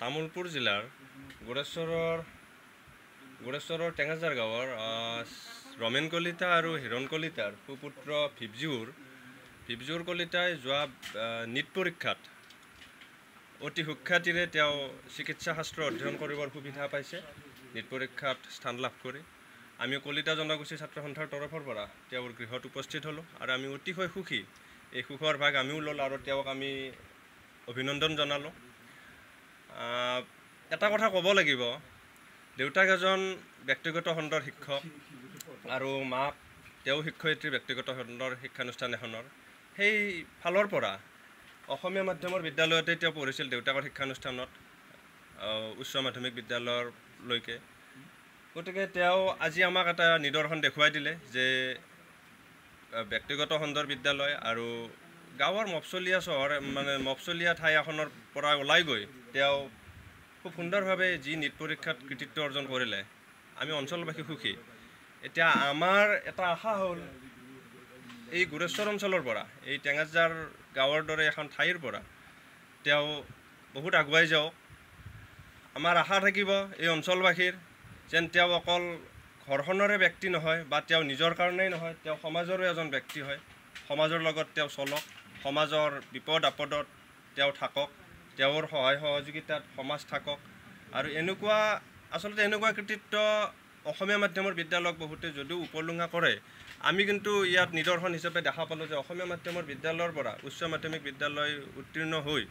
তামুলপুৰ জিলাৰ গোৰেশ্বৰৰ টেঙাজাৰ গাঁৱৰ ৰমেন কলিতা আৰু হিৰণ কলিতাৰ সুপুত্ৰ ভিপজুৰ কলিতাই যোৱা নীট পৰীক্ষাত অতি সুখ্যাতিৰে তেওঁ চিকিৎসা শাস্ত্ৰ অধ্যয়ন কৰিবৰ সুবিধা পাইছে। নীট পৰীক্ষাত স্থান লাভ কৰি আমি কলিতা জনগোষ্ঠী ছাত্ৰ সন্থাৰ তৰফৰ পৰা তেওঁৰ গৃহত উপস্থিত হ'লোঁ আৰু আমি অতিশয় সুখী। এই সুখৰ ভাগ আমিও ল'লোঁ আৰু তেওঁক আমি অভিনন্দন জনালোঁ। এটা কথা ক'ব লাগিব, দেউতাক এজন ব্যক্তিগত খণ্ডৰ শিক্ষক আৰু মাক তেওঁ শিক্ষয়িত্ৰী ব্যক্তিগত খণ্ডৰ শিক্ষানুষ্ঠান এখনৰ। সেই ফালৰ পৰা অসমীয়া মাধ্যমৰ বিদ্যালয়তে তেওঁ পঢ়িছিল, দেউতাকৰ শিক্ষানুষ্ঠানত উচ্চ মাধ্যমিক বিদ্যালয়লৈকে। গতিকে তেওঁ আজি আমাক এটা নিদৰ্শন দেখুৱাই দিলে যে ব্যক্তিগত খণ্ডৰ বিদ্যালয় আৰু গাঁৱৰ মফচলীয়া ঠাই এখনৰ পৰা ওলাই গৈ তেওঁ খুব সুন্দৰভাৱে যি নীট পৰীক্ষাত কৃতিত্ব অৰ্জন কৰিলে, আমি অঞ্চলবাসী সুখী। এতিয়া আমাৰ এটা আশা হ'ল এই গোৰেশ্বৰ অঞ্চলৰ পৰা, এই টেঙাজাৰ গাঁৱৰ দৰে এখন ঠাইৰ পৰা তেওঁ বহুত আগুৱাই যাওক। আমাৰ আশা থাকিব এই অঞ্চলবাসীৰ যেন তেওঁ অকল ঘৰখনৰে ব্যক্তি নহয় বা তেওঁ নিজৰ কাৰণেই নহয়, তেওঁ সমাজৰো এজন ব্যক্তি হয়। সমাজৰ লগত তেওঁ চলক, সমাজৰ বিপদ আপদত তেওঁ থাকক, তেওঁৰ সহায় সহযোগিতাত সমাজ থাকক। আৰু আচলতে এনেকুৱা কৃতিত্ব অসমীয়া মাধ্যমৰ বিদ্যালয়ক বহুতে যদিও উপলুঙা কৰে, আমি কিন্তু ইয়াত নিদৰ্শন হিচাপে দেখা পালোঁ যে অসমীয়া মাধ্যমৰ বিদ্যালয়ৰ পৰা উচ্চ মাধ্যমিক বিদ্যালয় উত্তীৰ্ণ হৈ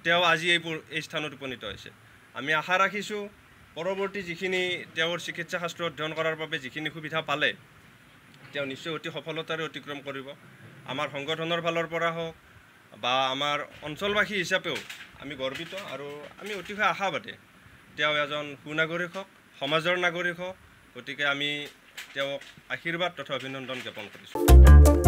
তেওঁ আজি এই স্থানত উপনীত হৈছে। আমি আশা ৰাখিছোঁ পৰৱৰ্তী যিখিনি তেওঁৰ চিকিৎসা শাস্ত্ৰ অধ্যয়ন কৰাৰ বাবে যিখিনি সুবিধা পালে তেওঁ নিশ্চয় অতি সফলতাৰে অতিক্ৰম কৰিব। আমাৰ সংগঠনৰ ফালৰ পৰা হওক বা আমাৰ অঞ্চলবাসী হিচাপেও আমি গৰ্বিত আৰু আমি অতিশয় আশাবাদী তেওঁ এজন সুনাগৰিক হওক, সমাজৰ নাগৰিক হওক। গতিকে আমি তেওঁক আশীৰ্বাদ তথা অভিনন্দন জ্ঞাপন কৰিছোঁ।